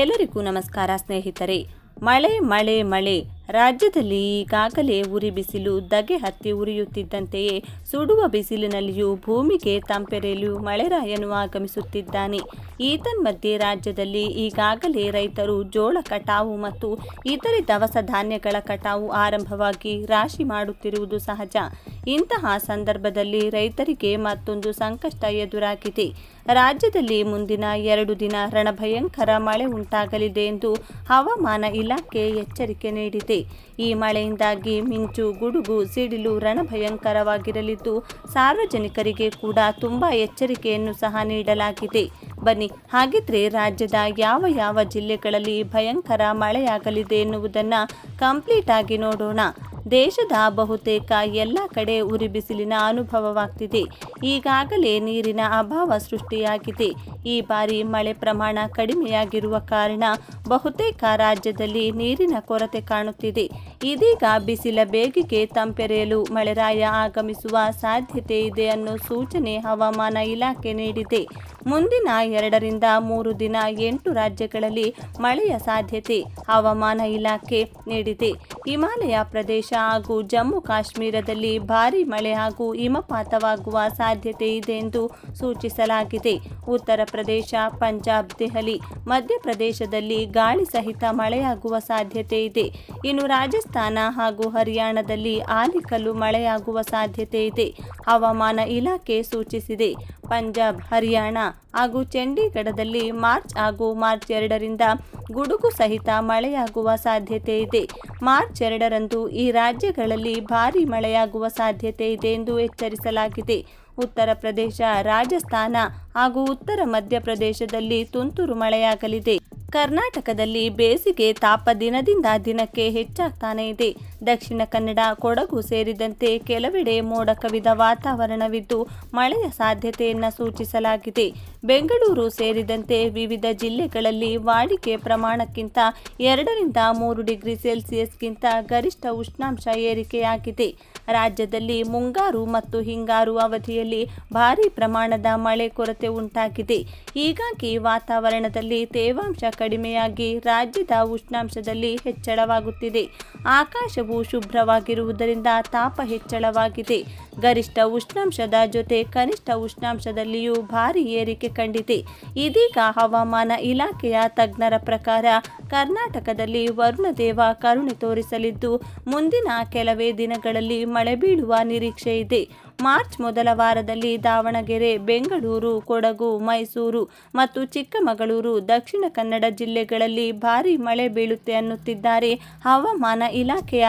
ಎಲ್ಲರಿಗೂ ನಮಸ್ಕಾರ ಸ್ನೇಹಿತರೆ. ಮಳೆ ರಾಜ್ಯದಲ್ಲಿ ಈಗಾಗಲೇ ಉರಿ ಬಿಸಿಲು ಧಗೆ ಹತ್ತಿ ಉರಿಯುತ್ತಿದ್ದಂತೆಯೇ ಸುಡುವ ಬಿಸಿಲಿನಲ್ಲಿಯೂ ಭೂಮಿಗೆ ತಂಪೆರೆಯಲು ಮಳೆರಾಯನು ಆಗಮಿಸುತ್ತಿದ್ದಾನೆ. ಈತನ್ಮಧ್ಯೆ ರಾಜ್ಯದಲ್ಲಿ ಈಗಾಗಲೇ ರೈತರು ಜೋಳ ಕಟಾವು ಮತ್ತು ಇತರೆ ದವಸ ಧಾನ್ಯಗಳ ಕಟಾವು ಆರಂಭವಾಗಿ ರಾಶಿ ಮಾಡುತ್ತಿರುವುದು ಸಹಜ. ಇಂತಹ ಸಂದರ್ಭದಲ್ಲಿ ರೈತರಿಗೆ ಮತ್ತೊಂದು ಸಂಕಷ್ಟ ಎದುರಾಗಿದೆ. ರಾಜ್ಯದಲ್ಲಿ ಮುಂದಿನ 2 ದಿನ ರಣಭಯಂಕರ ಮಳೆ ಉಂಟಾಗಲಿದೆ ಎಂದು ಹವಾಮಾನ ಇಲಾಖೆ ಎಚ್ಚರಿಕೆ ನೀಡಿದೆ. ಈ ಮಳೆಯಿಂದಾಗಿ ಮಿಂಚು, ಗುಡುಗು, ಸಿಡಿಲು ರಣಭಯಂಕರವಾಗಿರಲಿದ್ದು ಸಾರ್ವಜನಿಕರಿಗೆ ಕೂಡ ತುಂಬಾ ಎಚ್ಚರಿಕೆಯನ್ನು ಸಹ ನೀಡಲಾಗಿದೆ. ಬನ್ನಿ ಹಾಗಿದ್ರೆ ರಾಜ್ಯದ ಯಾವ ಜಿಲ್ಲೆಗಳಲ್ಲಿ ಭಯಂಕರ ಮಳೆಯಾಗಲಿದೆ ಎನ್ನುವುದನ್ನು ಕಂಪ್ಲೀಟ್ ಆಗಿ ನೋಡೋಣ. ದೇಶದ ಬಹುತೇಕ ಎಲ್ಲ ಕಡೆ ಉರಿ ಬಿಸಿಲಿನ ಅನುಭವವಾಗ್ತಿದೆ. ಈಗಾಗಲೇ ನೀರಿನ ಅಭಾವ ಸೃಷ್ಟಿಯಾಗಿದೆ. ಈ ಬಾರಿ ಮಳೆ ಪ್ರಮಾಣ ಕಡಿಮೆಯಾಗಿರುವ ಕಾರಣ ಬಹುತೇಕ ರಾಜ್ಯದಲ್ಲಿ ನೀರಿನ ಕೊರತೆ ಕಾಣುತ್ತಿದೆ. ಇದೀಗ ಬಿಸಿಲ ಬೇಗೆಗೆ ತಂಪೆರೆಯಲು ಮಳೆರಾಯ ಆಗಮಿಸುವ ಸಾಧ್ಯತೆ ಇದೆ ಅನ್ನೋ ಸೂಚನೆ ಹವಾಮಾನ ಇಲಾಖೆ ನೀಡಿದೆ. ಮುಂದಿನ 2 ರಿಂದ 3 ದಿನ 8 ರಾಜ್ಯಗಳಲ್ಲಿ ಮಳೆಯ ಸಾಧ್ಯತೆ ಹವಾಮಾನ ಇಲಾಖೆ ನೀಡಿದೆ. ಹಿಮಾಲಯ ಪ್ರದೇಶ ಹಾಗೂ ಜಮ್ಮು ಕಾಶ್ಮೀರದಲ್ಲಿ ಭಾರೀ ಮಳೆ ಹಾಗೂ ಹಿಮಪಾತವಾಗುವ ಸಾಧ್ಯತೆ ಇದೆ ಎಂದು ಸೂಚಿಸಲಾಗಿದೆ. ಉತ್ತರ ಪ್ರದೇಶ, ಪಂಜಾಬ್, ದೆಹಲಿ, ಮಧ್ಯಪ್ರದೇಶದಲ್ಲಿ ಗಾಳಿ ಸಹಿತ ಮಳೆಯಾಗುವ ಸಾಧ್ಯತೆ ಇದೆ. ಇನ್ನು ರಾಜಸ್ಥಾನ ಹಾಗೂ ಹರಿಯಾಣದಲ್ಲಿ ಆಲಿಕಲ್ಲು ಮಳೆಯಾಗುವ ಸಾಧ್ಯತೆ ಇದೆ ಹವಾಮಾನ ಇಲಾಖೆ ಸೂಚಿಸಿದೆ. ಪಂಜಾಬ್, ಹರಿಯಾಣ ಹಾಗೂ ಚಂಡೀಗಢದಲ್ಲಿ ಮಾರ್ಚ್ 2 ರಿಂದ ಗುಡುಗು ಸಹಿತ ಮಳೆಯಾಗುವ ಸಾಧ್ಯತೆ ಇದೆ. ಮಾರ್ಚ್ 2 ರಂದು ಈ ರಾಜ್ಯಗಳಲ್ಲಿ ಭಾರೀ ಮಳೆಯಾಗುವ ಸಾಧ್ಯತೆ ಇದೆ ಎಂದು ಎಚ್ಚರಿಸಲಾಗಿದೆ. ಉತ್ತರ ಪ್ರದೇಶ, ರಾಜಸ್ಥಾನ ಹಾಗೂ ಉತ್ತರ ಮಧ್ಯಪ್ರದೇಶದಲ್ಲಿ ತುಂತುರು ಮಳೆಯಾಗಲಿದೆ. ಕರ್ನಾಟಕದಲ್ಲಿ ಬೇಸಿಗೆ ತಾಪ ದಿನದಿಂದ ದಿನಕ್ಕೆ ಹೆಚ್ಚಾಗ್ತಾನೆ ಇದೆ. ದಕ್ಷಿಣ ಕನ್ನಡ, ಕೊಡಗು ಸೇರಿದಂತೆ ಕೆಲವೆಡೆ ಮೋಡ ಕವಿದ ವಾತಾವರಣವಿದ್ದು ಮಳೆಯ ಸಾಧ್ಯತೆಯನ್ನು ಸೂಚಿಸಲಾಗಿದೆ. ಬೆಂಗಳೂರು ಸೇರಿದಂತೆ ವಿವಿಧ ಜಿಲ್ಲೆಗಳಲ್ಲಿ ವಾಡಿಕೆ ಪ್ರಮಾಣಕ್ಕಿಂತ 2 ರಿಂದ 3 ಡಿಗ್ರಿ ಸೆಲ್ಸಿಯಸ್ಗಿಂತ ಗರಿಷ್ಠ ಉಷ್ಣಾಂಶ ಏರಿಕೆಯಾಗಿದೆ. ರಾಜ್ಯದಲ್ಲಿ ಮುಂಗಾರು ಮತ್ತು ಹಿಂಗಾರು ಅವಧಿಯಲ್ಲಿ ಭಾರೀ ಪ್ರಮಾಣದ ಮಳೆ ಕೊರತೆ ಉಂಟಾಗಿದೆ. ಹೀಗಾಗಿ ವಾತಾವರಣದಲ್ಲಿ ತೇವಾಂಶ ಕಡಿಮೆಯಾಗಿ ರಾಜ್ಯದ ಉಷ್ಣಾಂಶದಲ್ಲಿ ಹೆಚ್ಚಳವಾಗುತ್ತಿದೆ. ಆಕಾಶವು ಶುಭ್ರವಾಗಿರುವುದರಿಂದ ತಾಪ ಹೆಚ್ಚಳವಾಗಿದೆ. ಗರಿಷ್ಠ ಉಷ್ಣಾಂಶದ ಜೊತೆ ಕನಿಷ್ಠ ಉಷ್ಣಾಂಶದಲ್ಲಿಯೂ ಭಾರೀ ಏರಿಕೆ ಕಂಡಿದೆ. ಇದೀಗ ಹವಾಮಾನ ಇಲಾಖೆಯ ತಜ್ಞರ ಪ್ರಕಾರ ಕರ್ನಾಟಕದಲ್ಲಿ ವರುಣದೇವ ಕರುಣೆ ತೋರಿಸಲಿದ್ದು ಮುಂದಿನ ಕೆಲವೇ ದಿನಗಳಲ್ಲಿ ಮಳೆ ಬೀಳುವ ನಿರೀಕ್ಷೆ ಇದೆ. ಮಾರ್ಚ್ ಮೊದಲ ವಾರದಲ್ಲಿ ದಾವಣಗೆರೆ, ಬೆಂಗಳೂರು, ಕೊಡಗು, ಮೈಸೂರು ಮತ್ತು ಚಿಕ್ಕಮಗಳೂರು, ದಕ್ಷಿಣ ಕನ್ನಡ ಜಿಲ್ಲೆಗಳಲ್ಲಿ ಭಾರೀ ಮಳೆ ಬೀಳುತ್ತೆ ಅನ್ನುತ್ತಿದ್ದಾರೆ ಹವಾಮಾನ ಇಲಾಖೆಯ